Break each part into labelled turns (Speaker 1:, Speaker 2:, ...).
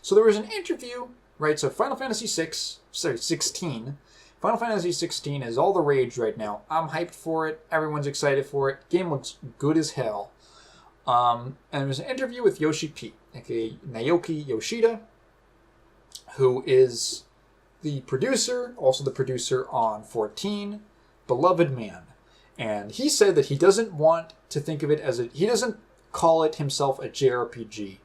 Speaker 1: So there was an interview, right? So Final Fantasy 16. Final Fantasy 16 is all the rage right now. I'm hyped for it. Everyone's excited for it. Game looks good as hell. And there was an interview with Yoshi P, aka Naoki Yoshida, who is the producer, also the producer on 14, Beloved Man. And he said that he doesn't want to think of it as he doesn't call it himself a JRPG.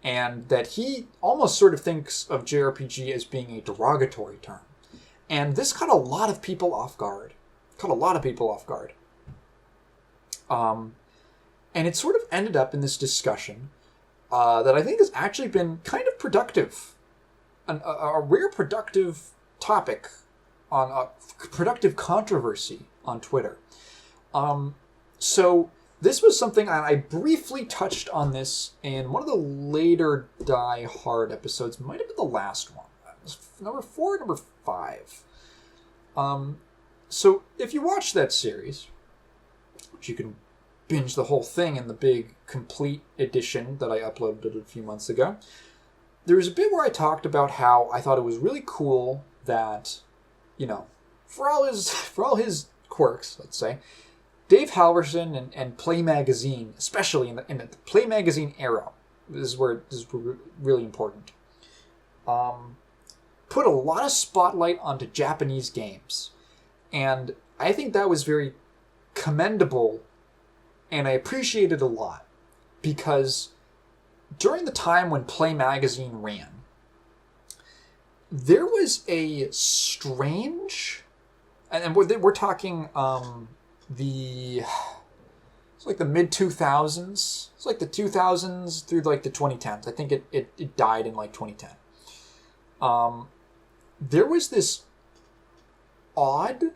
Speaker 1: And that he almost sort of thinks of JRPG as being a derogatory term. And this caught a lot of people off guard. And it sort of ended up in this discussion that I think has actually been kind of productive. A rare productive topic on a productive controversy on Twitter. So this was something I briefly touched on this in one of the later Die Hard episodes. Might have been the last one. It was number 4, number 5. So if you watch that series, which you can binge the whole thing in the big complete edition that I uploaded a few months ago, there was a bit where I talked about how I thought it was really cool that, for all his quirks, let's say, Dave Halverson and Play Magazine, especially in the Play Magazine era, this is really important, put a lot of spotlight onto Japanese games. And I think that was very commendable, and I appreciate it a lot, because during the time when Play Magazine ran, there was a strange, and we're talking it's like the mid-2000s. It's like the 2000s through like the 2010s. I think it died in like 2010. There was this odd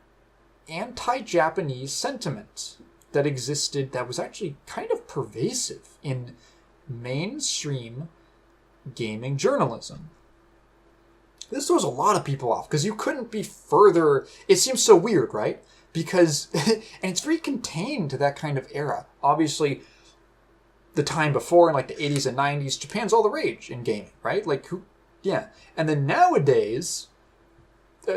Speaker 1: anti-Japanese sentiment that existed that was actually kind of pervasive in mainstream gaming journalism. This throws a lot of people off, because you couldn't be further. It seems so weird, right? Because, and it's very contained to that kind of era. Obviously, the time before, in like the 80s and 90s, Japan's all the rage in gaming, right? Yeah. And then nowadays,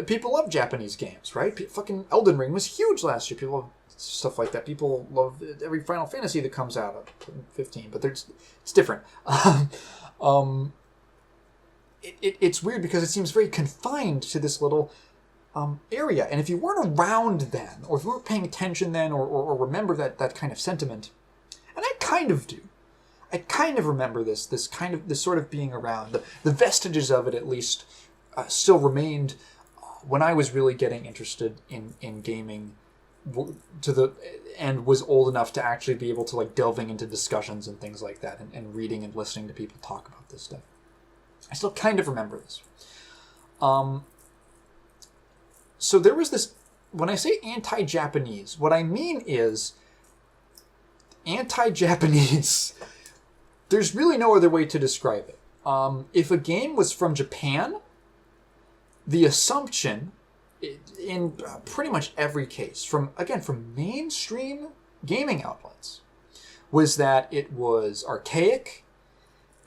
Speaker 1: people love Japanese games, right? Fucking Elden Ring was huge last year. People love stuff like that. People love every Final Fantasy that comes out of 15, but it's different. It's weird because it seems very confined to this little area. And if you weren't around then, or if you weren't paying attention then, or remember that kind of sentiment, and I kind of do. I kind of remember this sort of being around. The vestiges of it, at least, still remained when I was really getting interested in gaming and was old enough to actually be able to like delving into discussions and things like that, and reading and listening to people talk about this stuff. I still kind of remember this. So there was this, when I say anti-Japanese, what I mean is anti-Japanese. There's really no other way to describe it. If a game was from Japan, the assumption, in pretty much every case, from mainstream gaming outlets, was that it was archaic,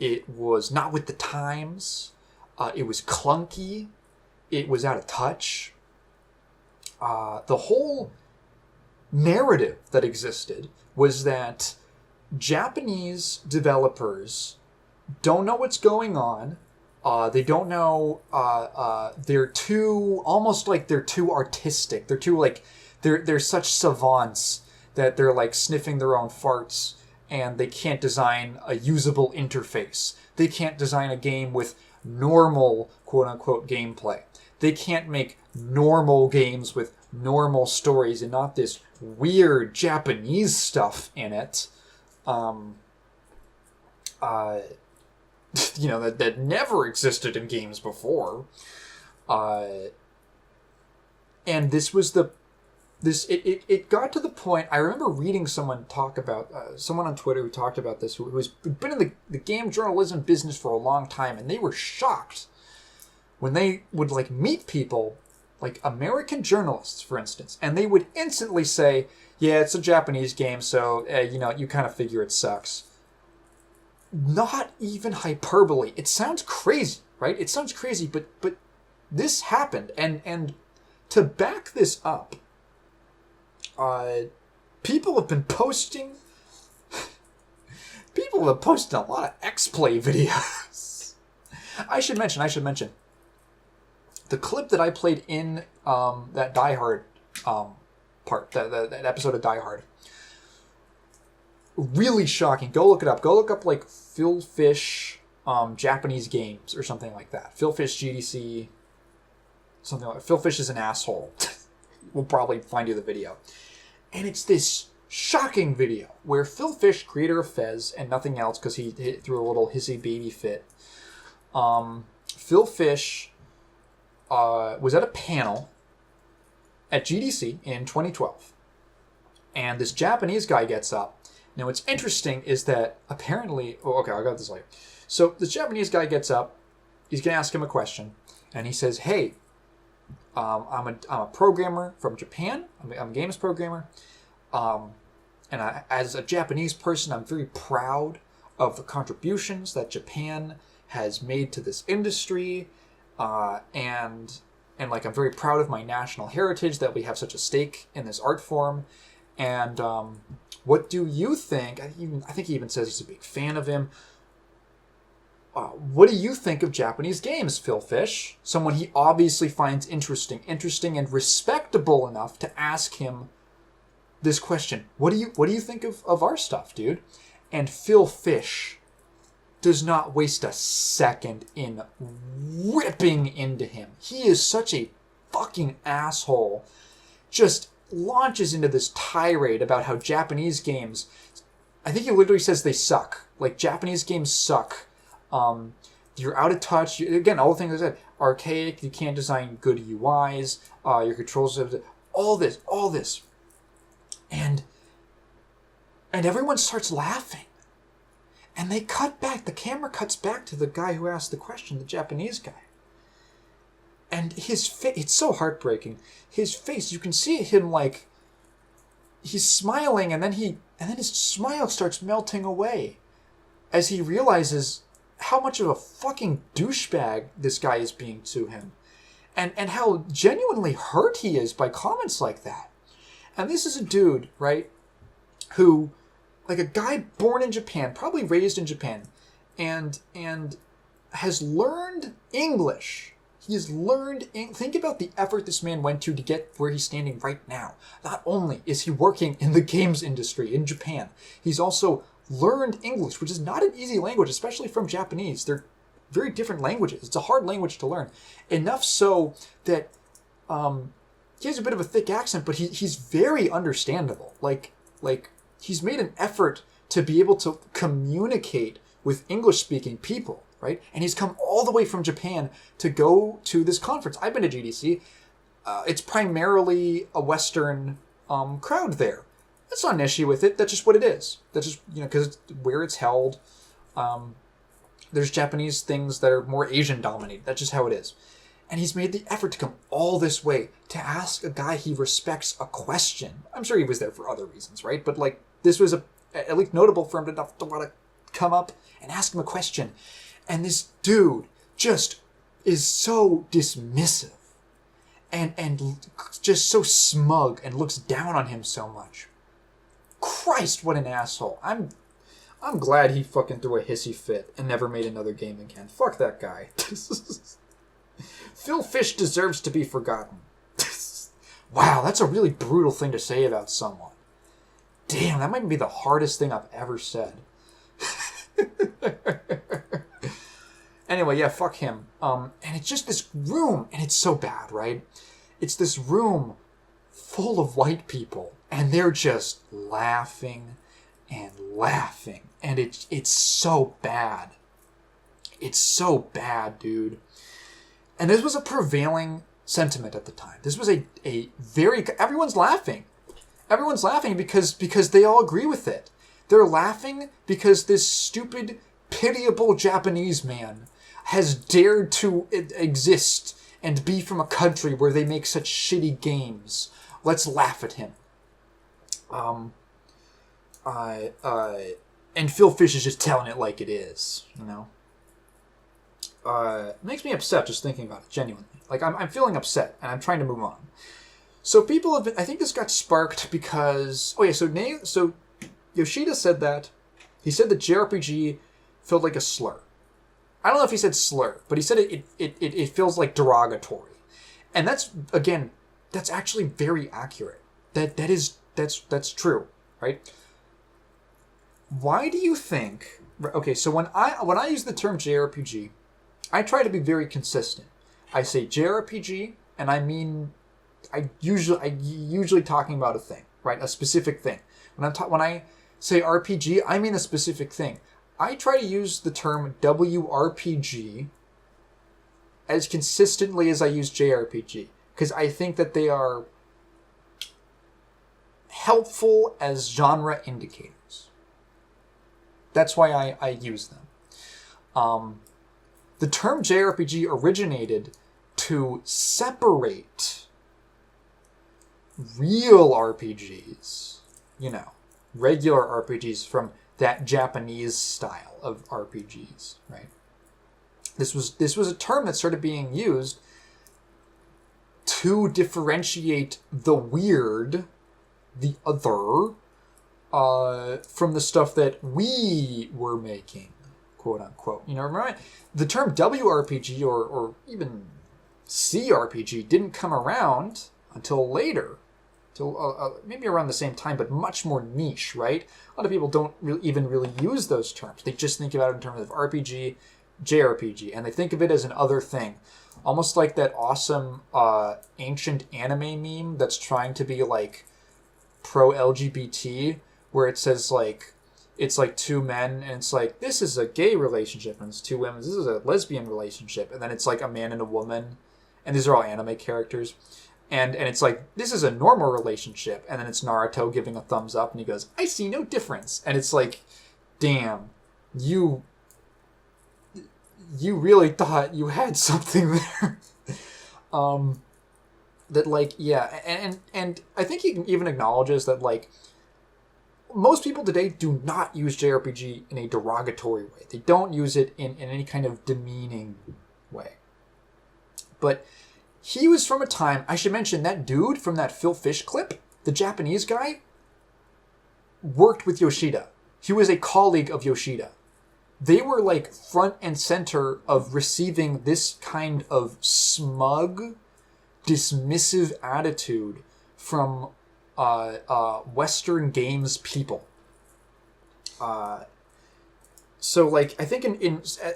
Speaker 1: it was not with the times, it was clunky, it was out of touch. The whole narrative that existed was that Japanese developers don't know what's going on. They don't know. They're too artistic. They're such savants that they're like sniffing their own farts, and they can't design a usable interface. They can't design a game with normal quote unquote gameplay. They can't make normal games with normal stories and not this weird Japanese stuff in it. That never existed in games before. And this was it got to the point. I remember reading someone talk about, someone on Twitter who talked about this, who's been in the game journalism business for a long time, and they were shocked when they would like meet people, like American journalists, for instance, and they would instantly say, yeah, it's a Japanese game, so, you kind of figure it sucks. not even hyperbole. It sounds crazy, right? It sounds crazy, but this happened, and to back this up, people have been posting. People have posted a lot of X-Play videos. I should mention the clip that I played in that Die Hard part, that episode of Die Hard. Really shocking. Go look it up. Go look up like Phil Fish Japanese games or something like that. Phil Fish GDC, something like that. Phil Fish is an asshole. We'll probably find you the video. And it's this shocking video where Phil Fish, creator of Fez and nothing else because he threw a little hissy baby fit. Phil Fish was at a panel at GDC in 2012. And this Japanese guy gets up. Now, what's interesting is that apparently... Oh, okay, I got this later. So this Japanese guy gets up. He's going to ask him a question. And he says, hey, I'm a programmer from Japan. I'm a games programmer. And as a Japanese person, I'm very proud of the contributions that Japan has made to this industry. And like, I'm very proud of my national heritage that we have such a stake in this art form. And what do you think? I think he even says he's a big fan of him. What do you think of Japanese games, Phil Fish? Someone he obviously finds interesting and respectable enough to ask him this question. What do you think of our stuff, dude? And Phil Fish does not waste a second in ripping into him. He is such a fucking asshole. Just launches into this tirade about how Japanese games, I think he literally says they suck. Like, Japanese games suck. You're out of touch. Again, all the things I said. Archaic. You can't design good UIs. Your controls have all this. And everyone starts laughing. And they cut back. The camera cuts back to the guy who asked the question, the Japanese guy. And his face, it's so heartbreaking. His face, you can see him like, he's smiling, and then his smile starts melting away as he realizes how much of a fucking douchebag this guy is being to him. And how genuinely hurt he is by comments like that. And this is a dude, right, who, like a guy born in Japan, probably raised in Japan, and has learned English. He has learned... Think about the effort this man went to get where he's standing right now. Not only is he working in the games industry in Japan, he's also learned English, which is not an easy language, especially from Japanese. They're very different languages. It's a hard language to learn. Enough so that he has a bit of a thick accent, but he's very understandable. Like he's made an effort to be able to communicate with English-speaking people. Right? And he's come all the way from Japan to go to this conference. I've been to GDC. It's primarily a Western crowd there. That's not an issue with it. That's just what it is. That's just, because it's where it's held. There's Japanese things that are more Asian dominated. That's just how it is. And he's made the effort to come all this way to ask a guy he respects a question. I'm sure he was there for other reasons, right? But like, this was at least notable for him enough to want to come up and ask him a question. And this dude just is so dismissive and just so smug and looks down on him so much. Christ, what an asshole. I'm glad he fucking threw a hissy fit and never made another game again. Fuck that guy. Phil Fish deserves to be forgotten. Wow, that's a really brutal thing to say about someone. Damn, that might be the hardest thing I've ever said. Anyway, yeah, fuck him. And it's just this room, and it's so bad, right? It's this room full of white people, and they're just laughing and laughing, and it's so bad. It's so bad, dude. And this was a prevailing sentiment at the time. This was a very... Everyone's laughing. Everyone's laughing because they all agree with it. They're laughing because this stupid, pitiable Japanese man has dared to exist and be from a country where they make such shitty games. Let's laugh at him. And Phil Fish is just telling it like it is, you know? It makes me upset just thinking about it, genuinely. Like, I'm feeling upset, and I'm trying to move on. So people have been... I think this got sparked because... Oh, yeah, so Yoshida said that. He said that JRPG felt like a slur. I don't know if he said slur, but he said it feels like derogatory. And that's, again, that's actually very accurate. That's true, right? Why do you think... Okay, so when I use the term JRPG, I try to be very consistent. I say JRPG, and I mean... I usually talking about a thing, right? A specific thing. When I say RPG, I mean a specific thing. I try to use the term WRPG as consistently as I use JRPG, because I think that they are helpful as genre indicators. That's why I use them. The term JRPG originated to separate real RPGs, you know, regular RPGs from that Japanese style of RPGs, right? This was a term that started being used to differentiate the weird, the other, from the stuff that we were making, quote unquote. You know, remember the term WRPG or even CRPG didn't come around until later. Till maybe around the same time, but much more niche, right? A lot of people don't even really use those terms. They just think about it in terms of RPG, JRPG, and they think of it as an other thing. Almost like that awesome ancient anime meme that's trying to be like pro-LGBT, where it says like, it's like two men, and it's like, this is a gay relationship, and it's two women, this is a lesbian relationship, and then it's like a man and a woman, and these are all anime characters. And it's like, this is a normal relationship. And then it's Naruto giving a thumbs up. And he goes, I see no difference. And it's like, damn, you really thought you had something there. That like, yeah. And I think he even acknowledges that like, most people today do not use JRPG in a derogatory way. They don't use it in any kind of demeaning way. But... he was from a time, I should mention, that dude from that Phil Fish clip, the Japanese guy, worked with Yoshida. He was a colleague of Yoshida. They were like front and center of receiving this kind of smug, dismissive attitude from Western games people. So, like, I think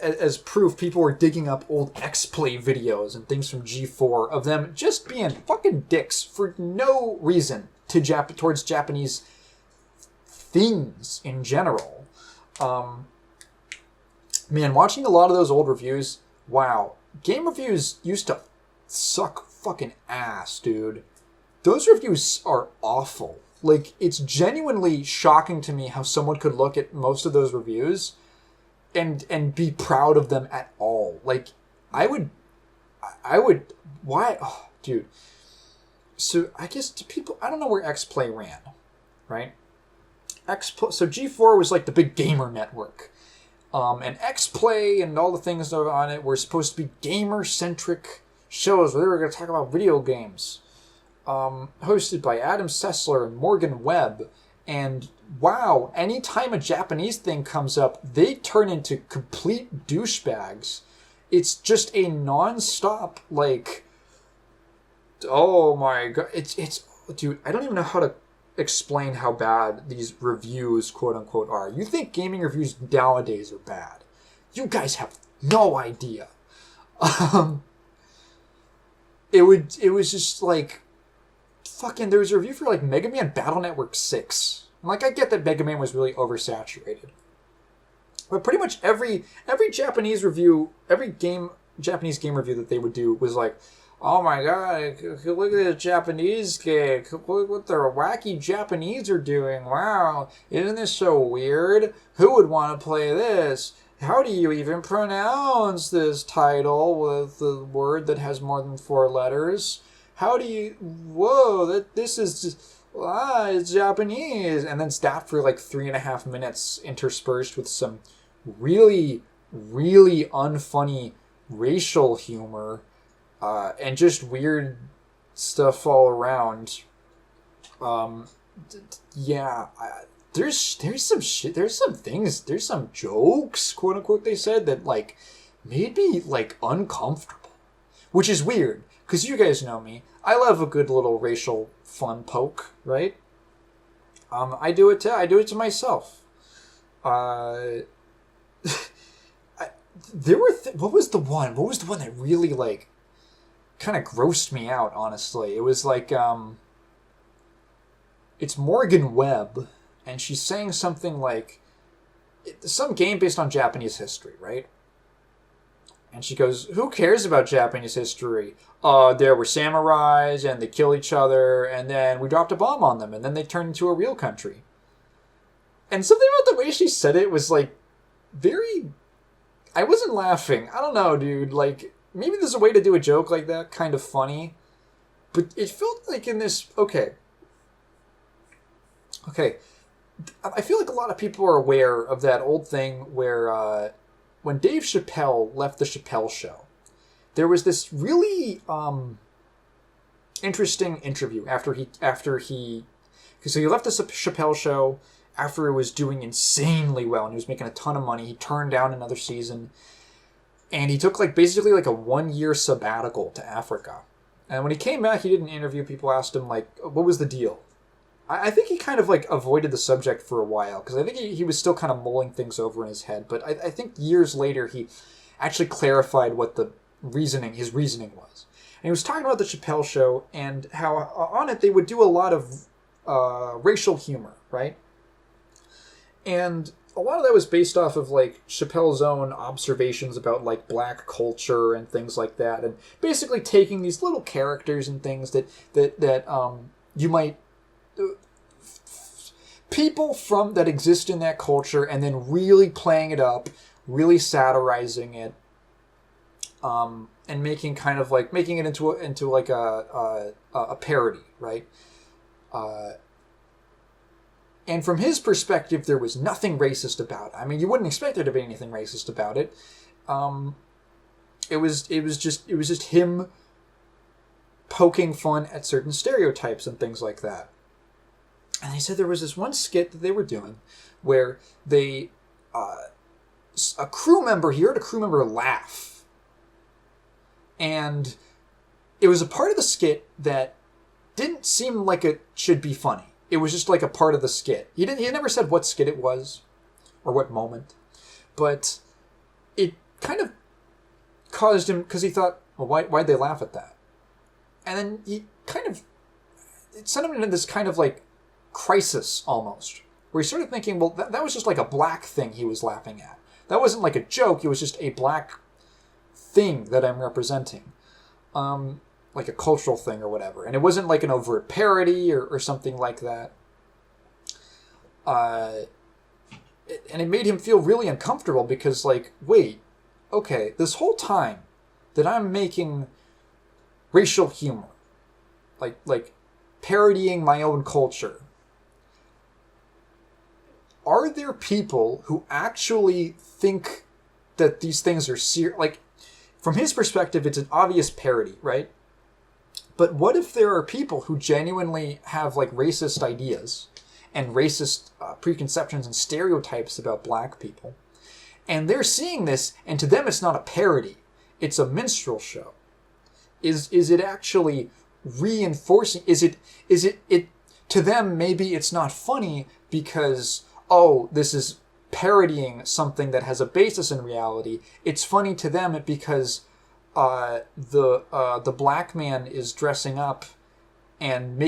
Speaker 1: as proof, people were digging up old X-Play videos and things from G4 of them just being fucking dicks for no reason towards Japanese things in general. Man, watching a lot of those old reviews, wow. Game reviews used to suck fucking ass, dude. Those reviews are awful. Like, it's genuinely shocking to me how someone could look at most of those reviews and be proud of them at all. Like, I would, why, oh, dude. So, I guess to people, I don't know where X-Play ran, right? So G4 was like the big gamer network. And X-Play and all the things that are on it were supposed to be gamer-centric shows where they were going to talk about video games. Hosted by Adam Sessler and Morgan Webb. And wow, anytime a Japanese thing comes up, they turn into complete douchebags. It's just a non-stop, like, oh my god, it's, dude, I don't even know how to explain how bad these reviews, quote unquote, are. You think gaming reviews nowadays are bad. You guys have no idea. It was just like, fucking, there was a review for like Mega Man Battle Network 6. And like, I get that Mega Man was really oversaturated. But pretty much every Japanese review, Japanese game review that they would do was like, oh my god, look at this Japanese game. Look what the wacky Japanese are doing. Wow, isn't this so weird? Who would want to play this? How do you even pronounce this title with the word that has more than 4 letters? How do you... Whoa, this is just... It's Japanese, and then that for like 3.5 minutes, interspersed with some really, really unfunny racial humor, and just weird stuff all around. Um, yeah, there's some shit. There's some things. There's some jokes, quote unquote. They said that like made me like uncomfortable, which is weird because you guys know me. I love a good little racial fun poke, right? I do it to myself. Uh, there were what was the one? What was the one that really like kind of grossed me out? Honestly, it was like it's Morgan Webb, and she's saying something like some game based on Japanese history, right? And she goes, "Who cares about Japanese history? There were samurais, and they kill each other, and then we dropped a bomb on them, and then they turned into a real country." And something about the way she said it was like very. I wasn't laughing. I don't know, dude. Like maybe there's a way to do a joke like that, kind of funny, but it felt like in this. Okay. I feel like a lot of people are aware of that old thing where when Dave Chappelle left the Chappelle Show, there was this really interesting interview after he because he left the Chappelle Show after it was doing insanely well and he was making a ton of money. He turned down another season, and he took like basically like a 1-year sabbatical to Africa. And when he came back, he did an interview. People asked him like, "What was the deal?" I think he kind of like avoided the subject for a while because I think he was still kind of mulling things over in his head. But I think years later he actually clarified what his reasoning was. And he was talking about the Chappelle Show and how on it they would do a lot of racial humor, right? And a lot of that was based off of like Chappelle's own observations about like black culture and things like that, and basically taking these little characters and things that you might people from that exist in that culture, and then really playing it up, really satirizing it, and making it into like a parody, right? And from his perspective, there was nothing racist about it. I mean, you wouldn't expect there to be anything racist about it. It was just him poking fun at certain stereotypes and things like that. And he said there was this one skit that they were doing where he heard a crew member laugh. And it was a part of the skit that didn't seem like it should be funny. It was just like a part of the skit. He never said what skit it was or what moment. But it kind of caused him, because he thought, well, why'd they laugh at that? And then it sent him into this kind of like crisis almost, where he started thinking, well, that was just like a black thing he was laughing at. That wasn't like a joke, it was just a black thing that I'm representing. Like a cultural thing or whatever. And it wasn't like an overt parody or something like that. And it made him feel really uncomfortable because like, wait, okay, this whole time that I'm making racial humor, like parodying my own culture, are there people who actually think that these things are serious? Like, from his perspective, it's an obvious parody, right? But what if there are people who genuinely have like racist ideas and racist preconceptions and stereotypes about black people, and they're seeing this, and to them it's not a parody, it's a minstrel show? Is it actually reinforcing? Is it to them? Maybe it's not funny because, oh, this is parodying something that has a basis in reality. It's funny to them because the black man is dressing up and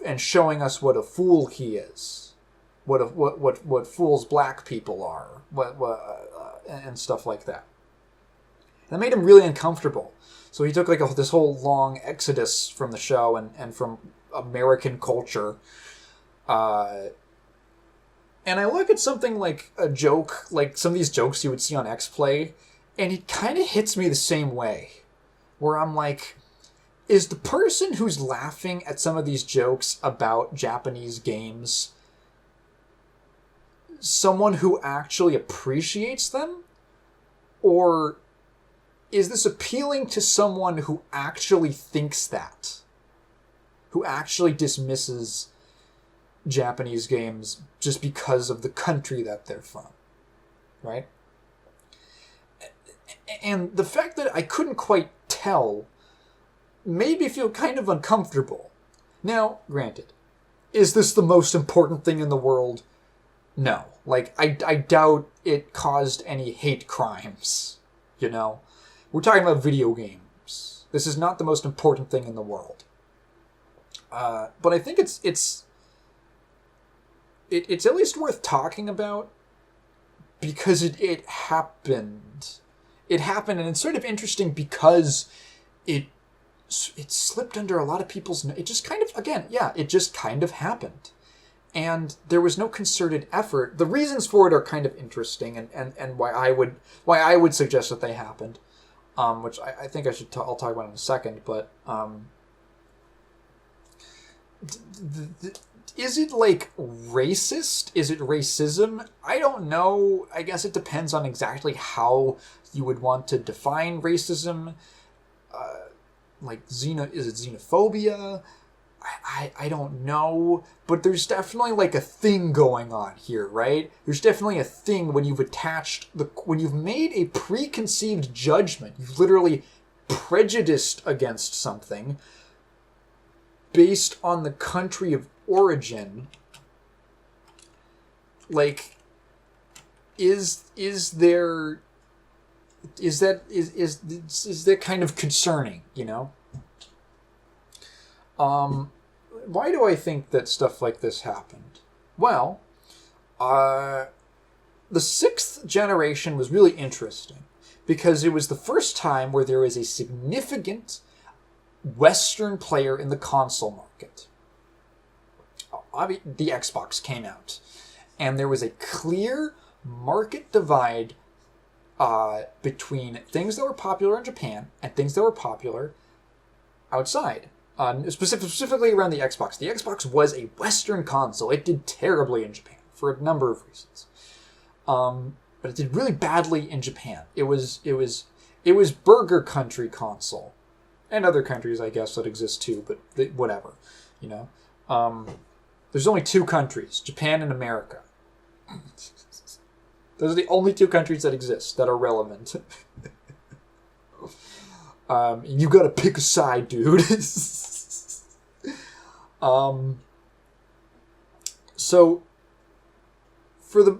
Speaker 1: and showing us what a fool he is, what fools black people are, and stuff like that. That made him really uncomfortable. So he took like this whole long exodus from the show and from American culture. And I look at something like a joke, like some of these jokes you would see on X-Play, and it kind of hits me the same way. Where I'm like, is the person who's laughing at some of these jokes about Japanese games someone who actually appreciates them? Or is this appealing to someone who actually thinks that? Who actually dismisses Japanese games just because of the country that they're from, right? And the fact that I couldn't quite tell made me feel kind of uncomfortable. Now, granted, is this the most important thing in the world? No. Like, I doubt it caused any hate crimes, you know? We're talking about video games. This is not the most important thing in the world. But I think it's at least worth talking about because it happened. It happened, and it's sort of interesting because it slipped under a lot of people's... It just kind of, again, yeah, it just kind of happened. And there was no concerted effort. The reasons for it are kind of interesting, and why I would suggest that they happened, which I think I'll talk about in a second. But is it like racist? Is it racism? I don't know. I guess it depends on exactly how you would want to define racism. Like is it xenophobia? I don't know, but there's definitely like a thing going on here, right? There's definitely a thing when when you've made a preconceived judgment, you've literally prejudiced against something based on the country of origin. Like, is that kind of concerning, you know? Why do I think that stuff like this happened? Well, the 6th generation was really interesting because it was the first time where there was a significant Western player in the console market. The Xbox came out, and there was a clear market divide between things that were popular in Japan and things that were popular outside. Specifically around the Xbox. The Xbox was a Western console. It did terribly in Japan for a number of reasons, but it did really badly in Japan. It was burger country console, and other countries I guess that exist too. But whatever, you know. There's only 2 countries: Japan and America. Those are the only 2 countries that exist that are relevant. You gotta pick a side, dude. So, for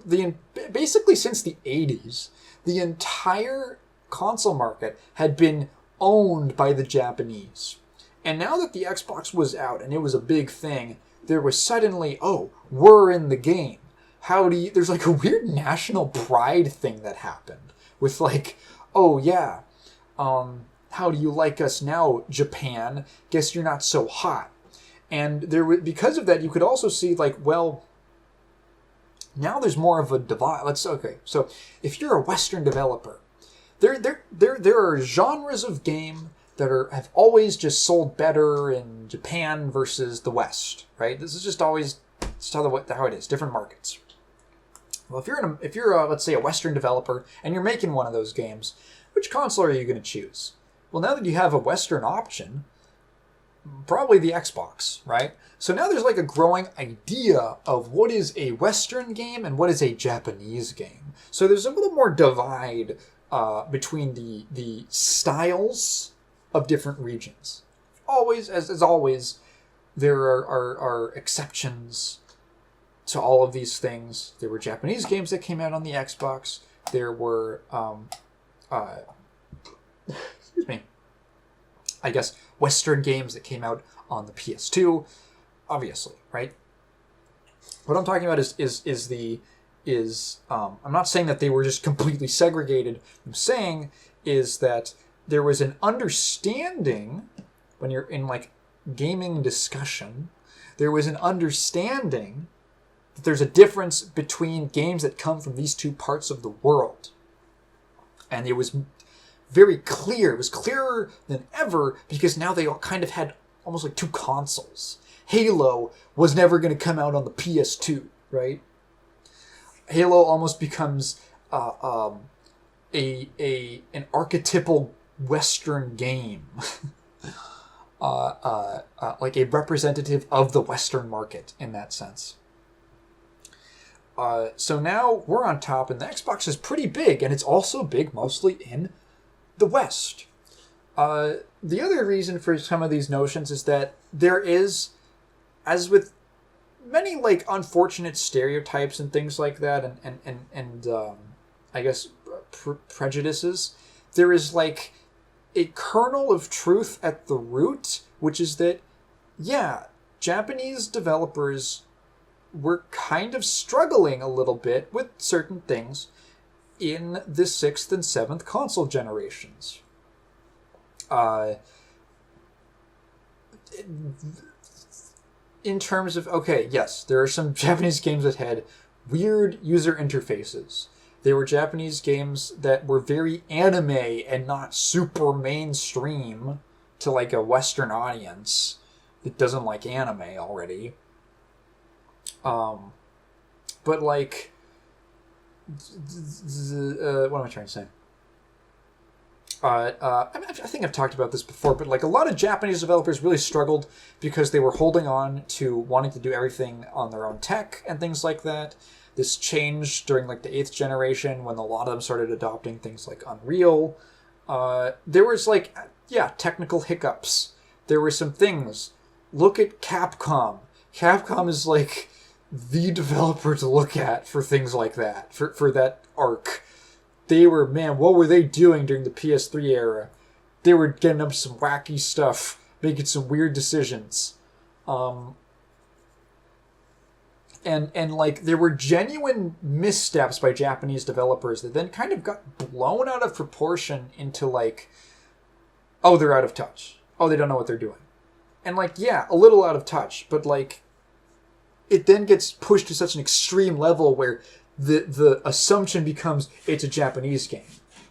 Speaker 1: basically since the 80s, the entire console market had been owned by the Japanese. And now that the Xbox was out and it was a big thing, there was suddenly, oh, we're in the game. There's like a weird national pride thing that happened with like, oh yeah, how do you like us now, Japan? Guess you're not so hot. And because of that, you could also see like, well, now there's more of a divide. So if you're a Western developer, there are genres of game that have always just sold better in Japan versus the West, right? This is just always how it is. Different markets. Well, if you're let's say a Western developer and you're making one of those games, which console are you going to choose? Well, now that you have a Western option, probably the Xbox, right? So now there's like a growing idea of what is a Western game and what is a Japanese game. So there's a little more divide between the styles of different regions. Always, as always, there are exceptions to all of these things. There were Japanese games that came out on the Xbox. There were, excuse me, I guess Western games that came out on the PS2, obviously, right? What I'm talking about is I'm not saying that they were just completely segregated. I'm saying is that there was an understanding when you're in like gaming discussion, there was an understanding that there's a difference between games that come from these 2 parts of the world. And it was very clear. It was clearer than ever because now they all kind of had almost like two consoles. Halo was never going to come out on the PS2, right? Halo almost becomes an archetypal Western game, like a representative of the Western market in that sense. So now we're on top, and the Xbox is pretty big, and it's also big mostly in the West. The other reason for some of these notions is that there is, as with many like unfortunate stereotypes and things like that, and I guess prejudices, there is like a kernel of truth at the root, which is that, yeah, Japanese developers were kind of struggling a little bit with certain things in the 6th and 7th console generations. In terms of, okay, yes, there are some Japanese games that had weird user interfaces. They were Japanese games that were very anime and not super mainstream to like a Western audience that doesn't like anime already. But like, what am I trying to say? I think I've talked about this before, but like a lot of Japanese developers really struggled because they were holding on to wanting to do everything on their own tech and things like that. This changed during like the 8th generation when a lot of them started adopting things like Unreal. There was like, yeah, technical hiccups. There were some things. Look at Capcom. Capcom is like the developer to look at for things like that, for that arc. They were, man, what were they doing during the PS3 era? They were getting up some wacky stuff, making some weird decisions. And like, there were genuine missteps by Japanese developers that then kind of got blown out of proportion into like, oh, they're out of touch. Oh, they don't know what they're doing. And like, yeah, a little out of touch, but like, it then gets pushed to such an extreme level where the assumption becomes it's a Japanese game,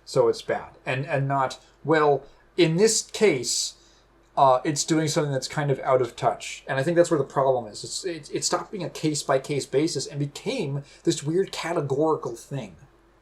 Speaker 1: so it's bad. And not, well, in this case, it's doing something that's kind of out of touch. And I think that's where the problem is. It stopped being a case-by-case basis and became this weird categorical thing.